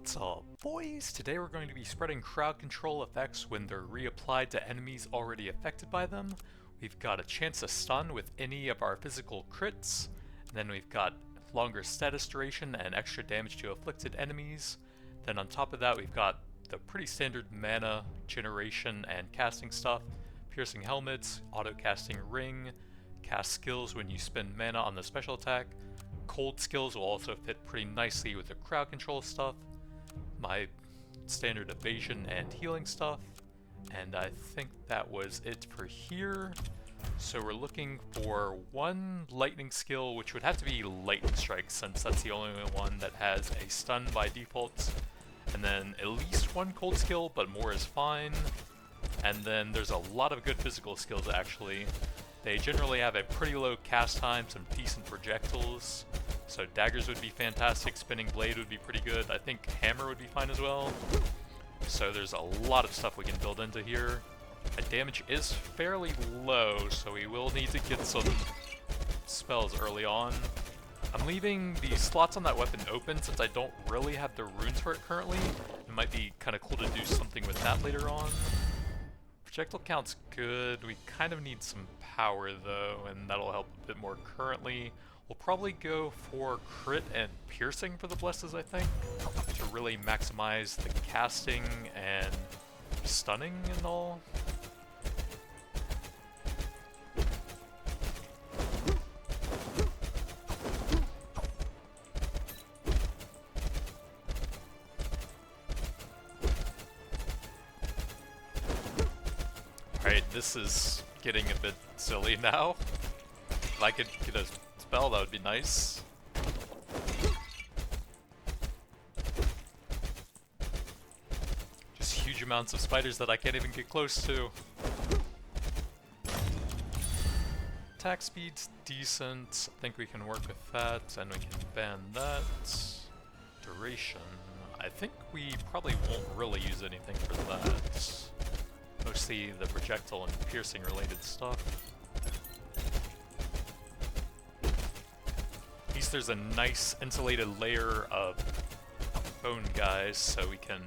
What's up, boys? Today we're going to be spreading crowd control effects when they're reapplied to enemies already affected by them. We've got a chance to stun with any of our physical crits, and then we've got longer status duration and extra damage to afflicted enemies. Then on top of that we've got the pretty standard mana generation and casting stuff, piercing helmets, auto casting ring, cast skills when you spend mana on the special attack. Cold skills will also fit pretty nicely with the crowd control stuff, my standard evasion and healing stuff, and I think that was it for here. So we're looking for one lightning skill, which would have to be lightning strike since that's the only one that has a stun by default, and then at least one cold skill, but more is fine. And then there's a lot of good physical skills actually. They generally have a pretty low cast time, some decent projectiles, so daggers would be fantastic, spinning blade would be pretty good, I think hammer would be fine as well. So there's a lot of stuff we can build into here. My damage is fairly low, so we will need to get some spells early on. I'm leaving the slots on that weapon open since I don't really have the runes for it currently. It might be kind of cool to do something with that later on. Projectile count's good. We kind of need some power though, and that'll help a bit more currently. We'll probably go for crit and piercing for the blesses, I think, to really maximize the casting and stunning and all. Alright, this is getting a bit silly now. If I could get a spell, that would be nice. Just huge amounts of spiders that I can't even get close to. Attack speed's decent. I think we can work with that, and we can ban that. Duration. I think we probably won't really use anything for that. Mostly the projectile and piercing related stuff. At least there's a nice insulated layer of bone guys, so we can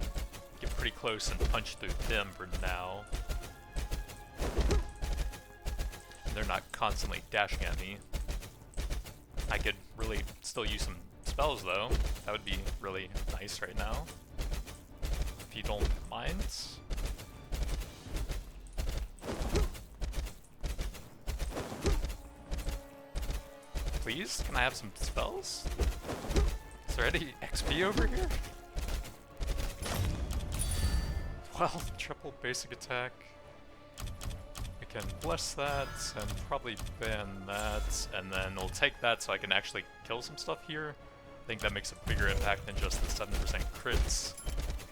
get pretty close and punch through them for now. They're not constantly dashing at me. I could really still use some spells though. That would be really nice right now, if you don't mind. Please, can I have some spells? Is there any XP over here? Well, triple basic attack. We can bless that and probably ban that, and then we'll take that so I can actually kill some stuff here. I think that makes a bigger impact than just the 7% crits.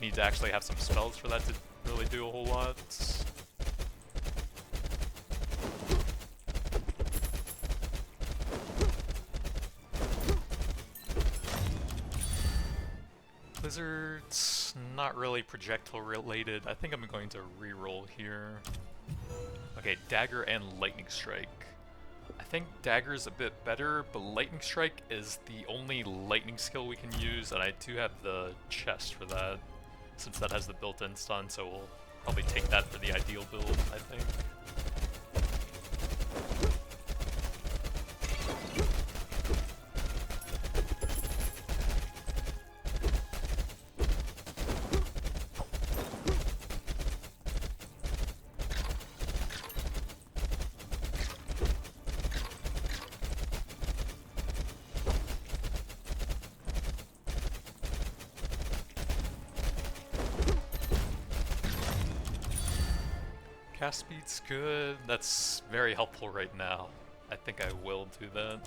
We need to actually have some spells for that to really do a whole lot. Blizzard's not really projectile related. I think I'm going to reroll here. Okay, dagger and lightning strike. I think dagger's a bit better, but lightning strike is the only lightning skill we can use, and I do have the chest for that, since that has the built-in stun, so we'll probably take that for the ideal build, I think. Cast speed's good. That's very helpful right now. I think I will do that.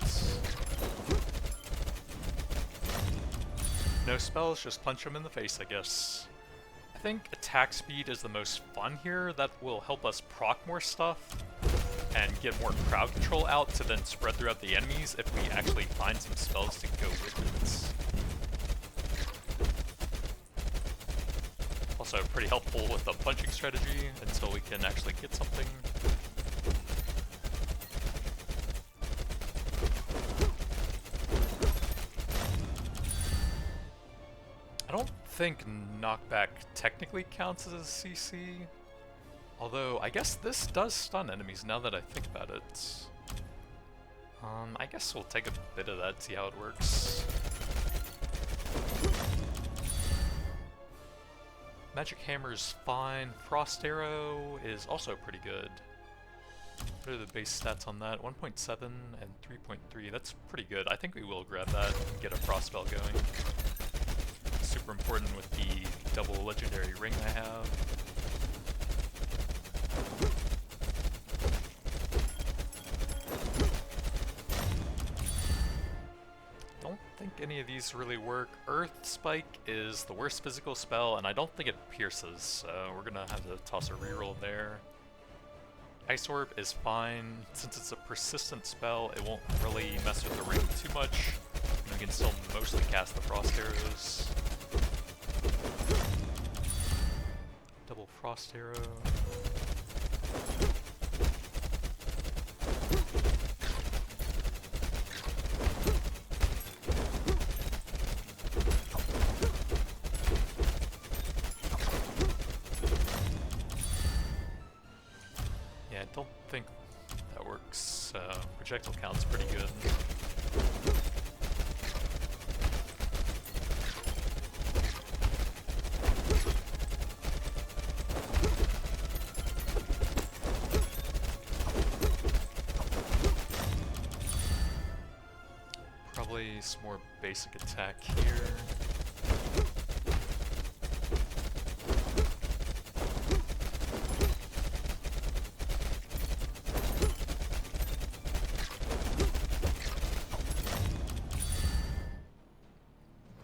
No spells, just punch them in the face, I guess. I think attack speed is the most fun here. That will help us proc more stuff and get more crowd control out to then spread throughout the enemies if we actually find some spells to go with it. Also pretty helpful with the punching strategy until we can actually get something. I don't think knockback technically counts as a CC. Although, I guess this does stun enemies now that I think about it. I guess we'll take a bit of that, see how it works. Magic Hammer's fine. Frost Arrow is also pretty good. What are the base stats on that? 1.7 and 3.3. That's pretty good. I think we will grab that and get a Frost Spell going. Super important with the double legendary ring I have. Don't think any of these really work. Earth Spike is the worst physical spell, and I don't think it pierces, so we're gonna have to toss a reroll there. Ice Orb is fine. Since it's a persistent spell, it won't really mess with the ring too much. And we can still mostly cast the Frost Arrows. Double Frost Arrow. Yeah, I don't think that works. Projectile count's pretty good. Probably some more basic attack here.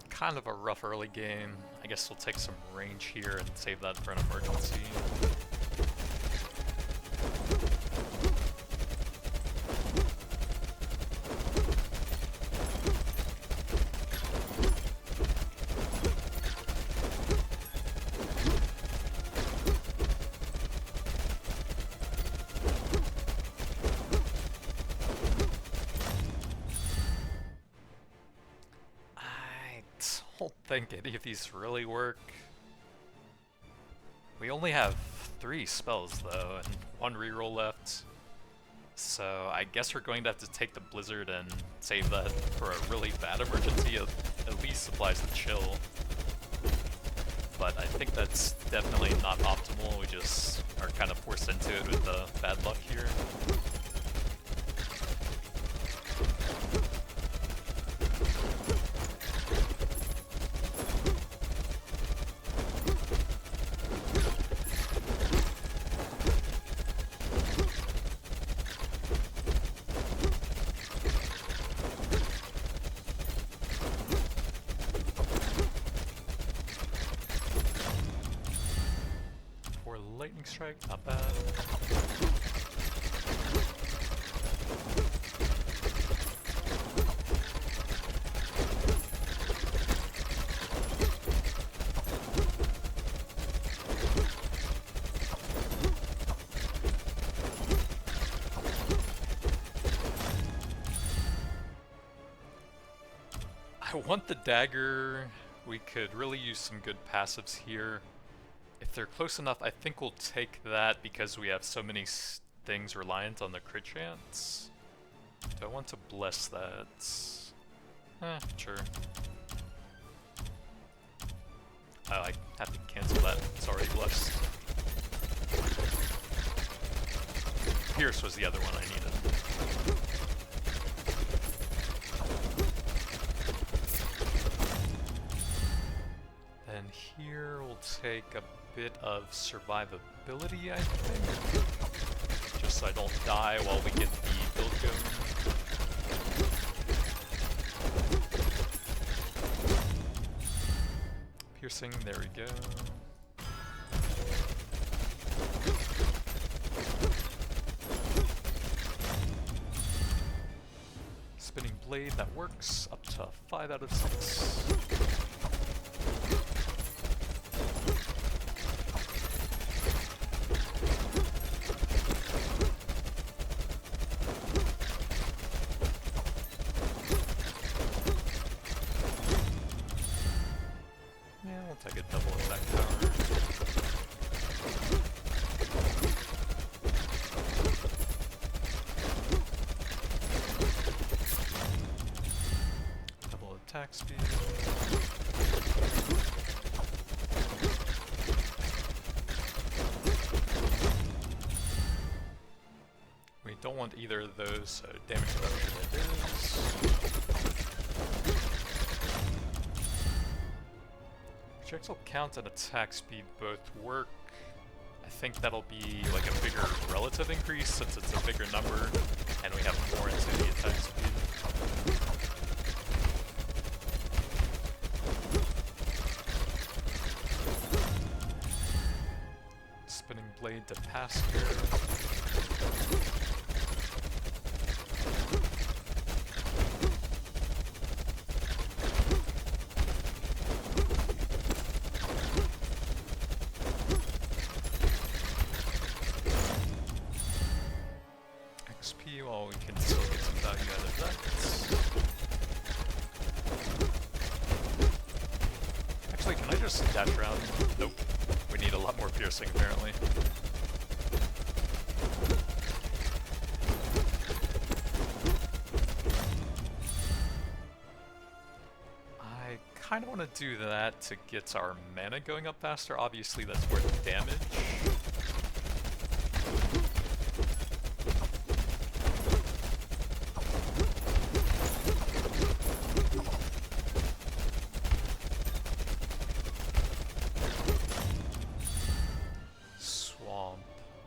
Kind of a rough early game. I guess we'll take some range here and save that for an emergency. I don't think any of these really work. We only have 3 spells though, and 1 reroll left. So I guess we're going to have to take the Blizzard and save that for a really bad emergency. At least supplies the chill. But I think that's definitely not optimal. We just are kind of forced into it with the bad luck here. Lightning Strike, not bad. I want the dagger. We could really use some good passives here. If they're close enough, I think we'll take that because we have so many things reliant on the crit chance. Do I want to bless that? Sure. Oh, I have to cancel that. It's already blessed. Pierce was the other one I needed. Then here we'll take a bit of survivability, I think. Just so I don't die while we get the build going. Piercing, there we go. Spinning blade, that works. Up to 5 out of 6. I get double attack power. Double attack speed. We don't want either of those, so damage reduction it is. Projectile count and attack speed both work. I think that'll be like a bigger relative increase since it's a bigger number and we have more into the attack speed. Spinning blade to pass here. XP while we can still get some value out of that. Actually, can I just dash around? Nope. We need a lot more piercing apparently. I kind of want to do that to get our mana going up faster. Obviously that's worth damage.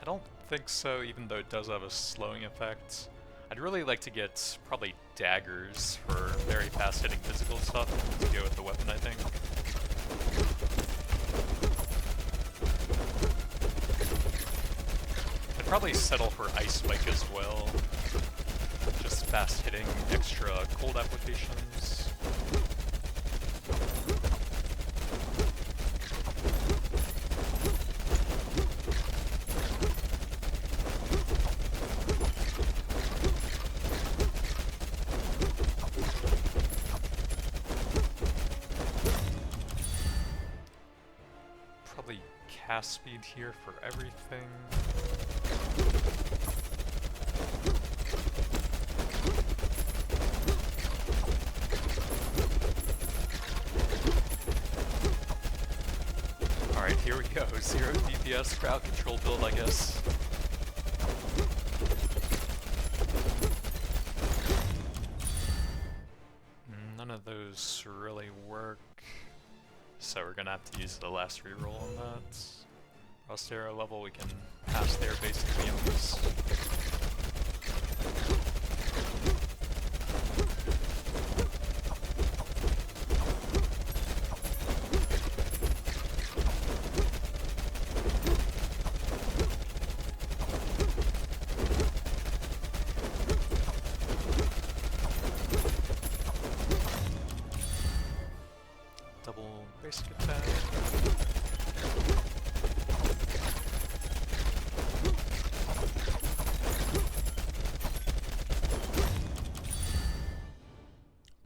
I don't think so, even though it does have a slowing effect. I'd really like to get probably daggers for very fast hitting physical stuff to go with the weapon, I think. I'd probably settle for Ice Spike as well. Just fast hitting, extra cold applications. Cast speed here for everything. Alright, here we go. 0 DPS crowd control build, I guess. None of those really work. So we're gonna have to use the last reroll on that. Prostera level, we can pass there basically in this. Double basic attack.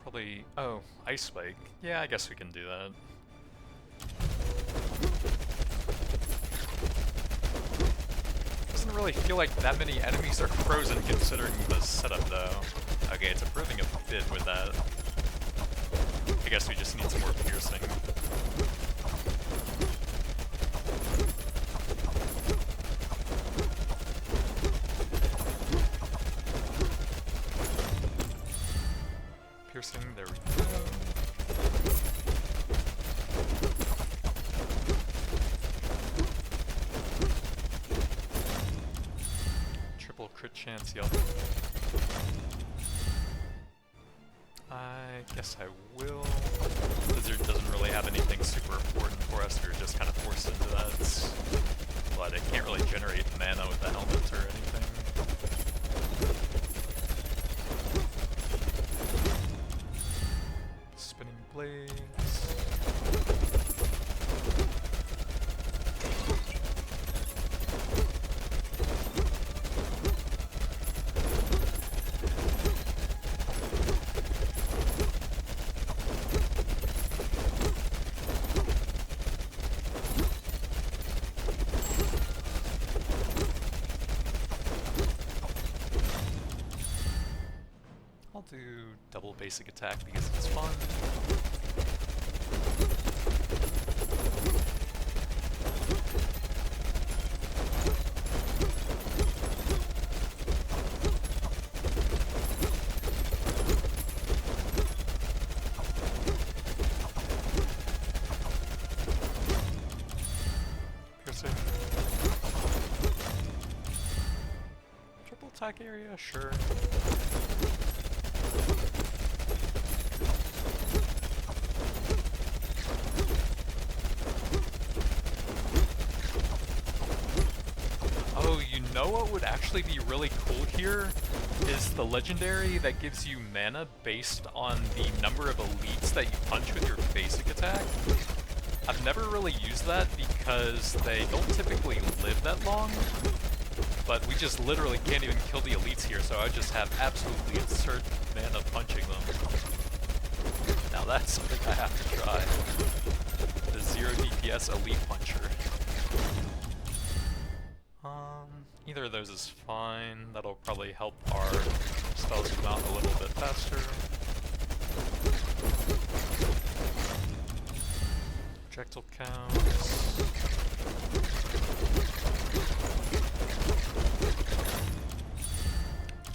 Probably... oh, Ice Spike. Yeah, I guess we can do that. Doesn't really feel like that many enemies are frozen considering the setup though. Okay, it's improving a bit with that. I guess we just need some more piercing. Piercing, there we go. Triple crit chance, yep. I guess I will. Blizzard doesn't really have anything super important for us, we're just kind of forced into that. But it can't really generate mana with the helmet or anything. Spinning blades. double basic attack because it's fun. Piercing. Triple attack area, sure. Oh, you know what would actually be really cool here? Is the legendary that gives you mana based on the number of elites that you punch with your basic attack. I've never really used that because they don't typically live that long, but we just literally can't even kill the elites here, so I just have absolutely absurd mana punching them. Now that's something I have to try. The 0 DPS elite puncher. Either of those is fine. That'll probably help our spells come out a little bit faster. Projectile counts.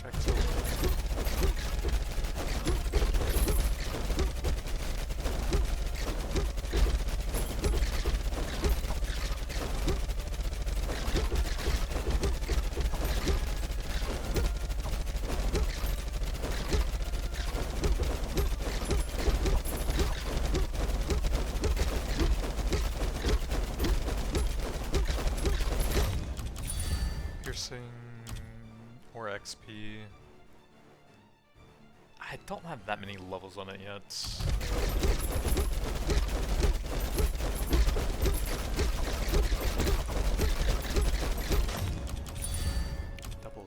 Projectile. Or XP. I don't have that many levels on it yet. Double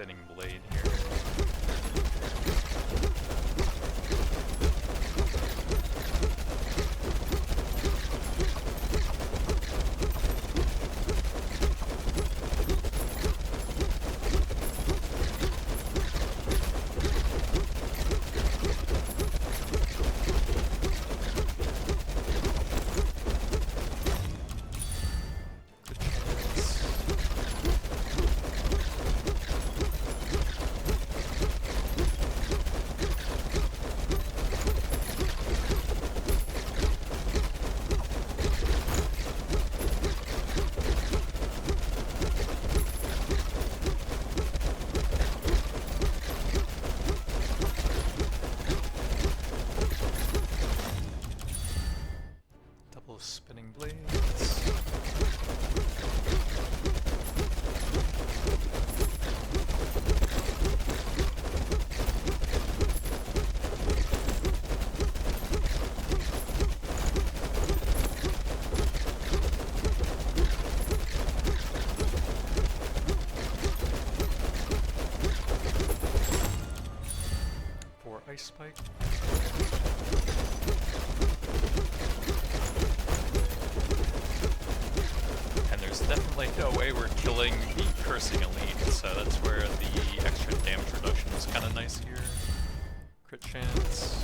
spinning blade here. Spinning blades. For ice spike. Definitely no way we're killing the cursing elite, so that's where the extra damage reduction is kind of nice here. Crit chance.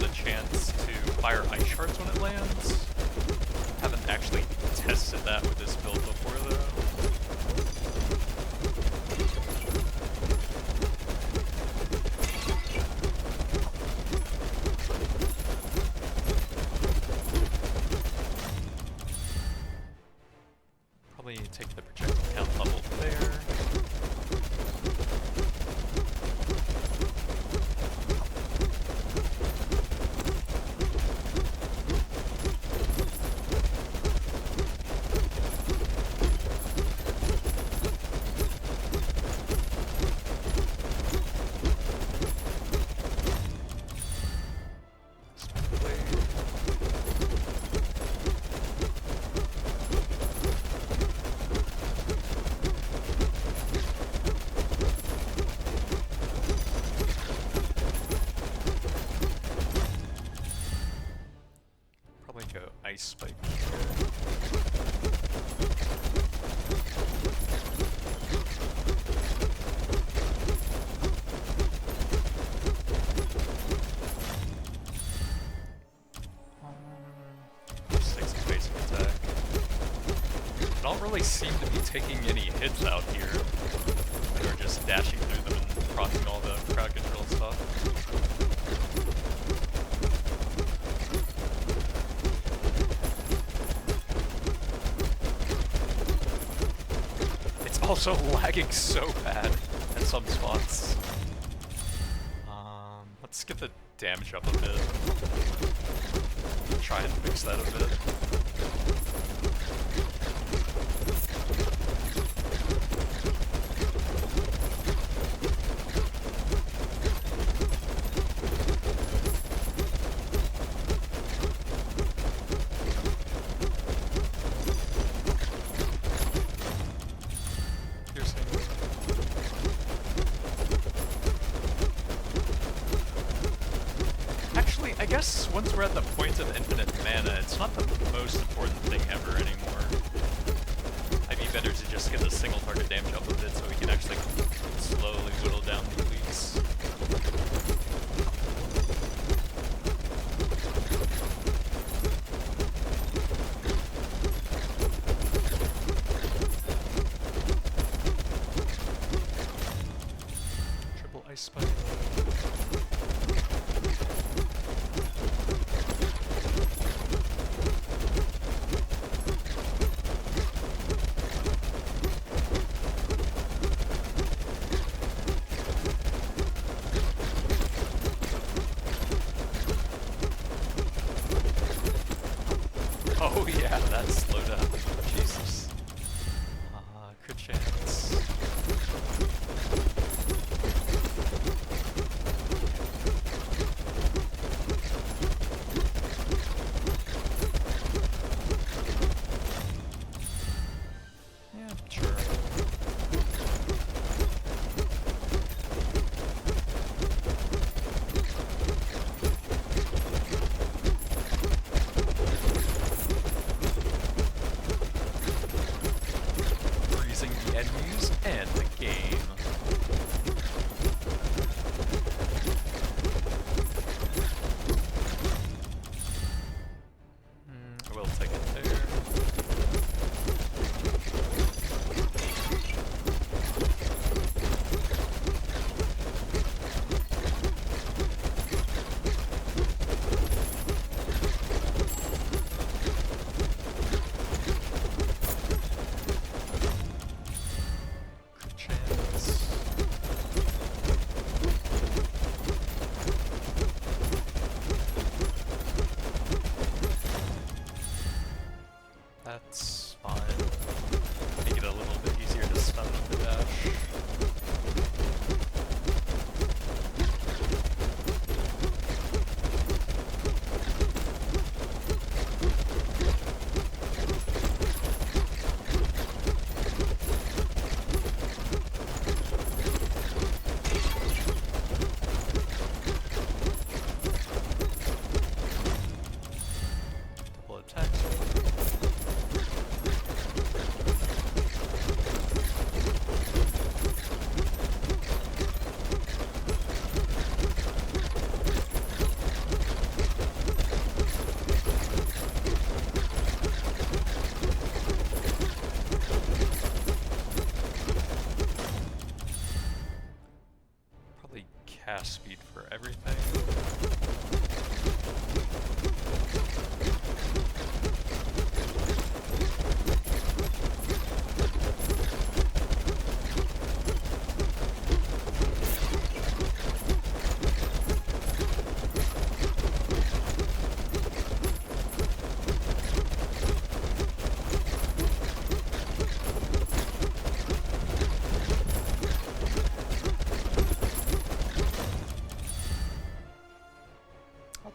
a chance to fire ice shards when it lands. Haven't actually tested that with this build before though. Probably take the projectile count level there. Ice spike. Six basic attack. I don't really seem to be taking any hits out here. They're just dashing through them and proccing all the crowd control stuff. Also lagging so bad at some spots. Let's get the damage up a bit. Try and fix that a bit. I guess once we're at the point of infinite mana, it's not the most important thing ever anymore. I'd be better to just get the single target damage up a bit so we can actually slowly whittle down the elites. Triple ice spike. Oh yeah, that slowed up. Jesus. Good chance. Yeah, sure.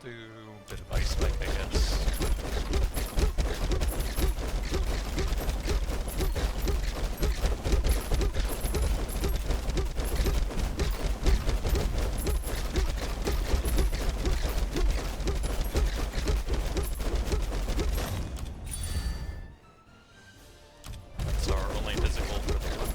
do a bit of ice spike, I guess. That's our only physical for the weapon.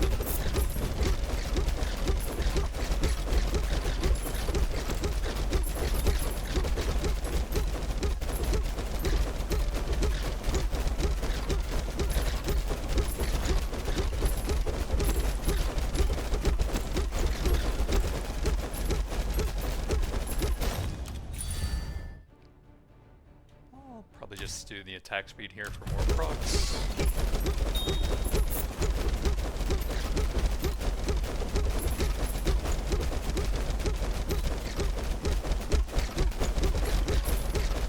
I'll probably just do the attack speed here for more procs.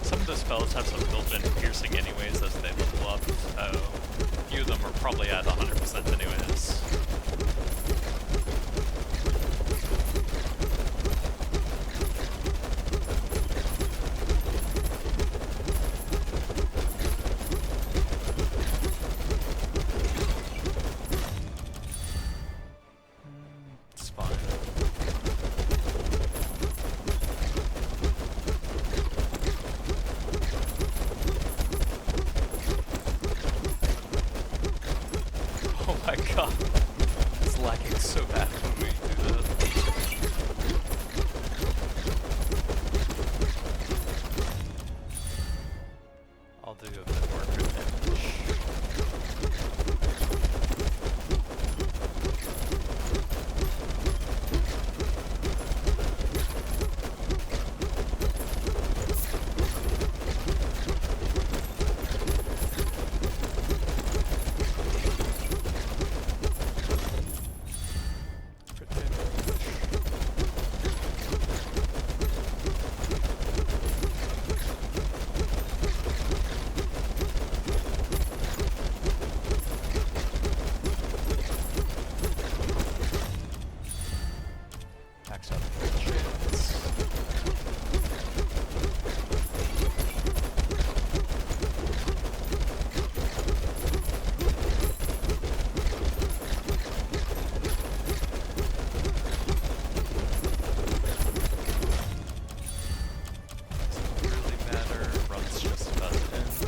Some of the spells have some built-in piercing anyways as they level up, so a few of them are probably at 100% anyways. It's fine. Oh my god, it's lagging so bad when we do that. I'll do a bit more crit damage. Crit damage. Max out the crit chance. Doesn't really matter. Runs just about ends.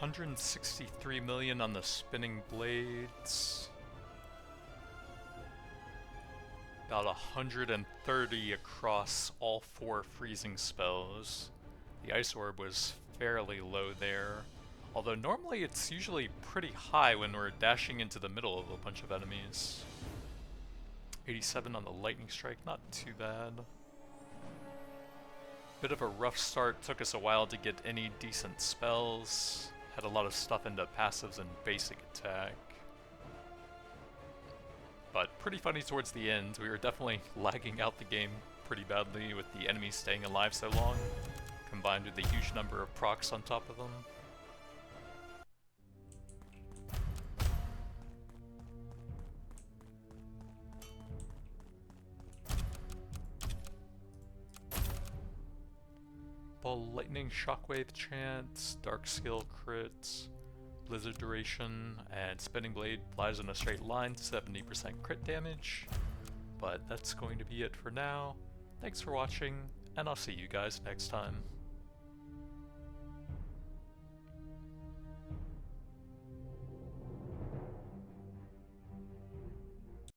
$163 million on the spinning blades. About 130 across all 4 freezing spells. The ice orb was fairly low there, although normally it's usually pretty high when we're dashing into the middle of a bunch of enemies. 87 on the lightning strike, not too bad. Bit of a rough start, took us a while to get any decent spells. Had a lot of stuff into passives and basic attack. But pretty funny towards the end. We were definitely lagging out the game pretty badly with the enemies staying alive so long, combined with the huge number of procs on top of them. Ball lightning, shockwave chance, dark skill crits, blizzard duration, and spinning blade flies in a straight line to 70% crit damage. But that's going to be it for now. Thanks for watching, and I'll see you guys next time.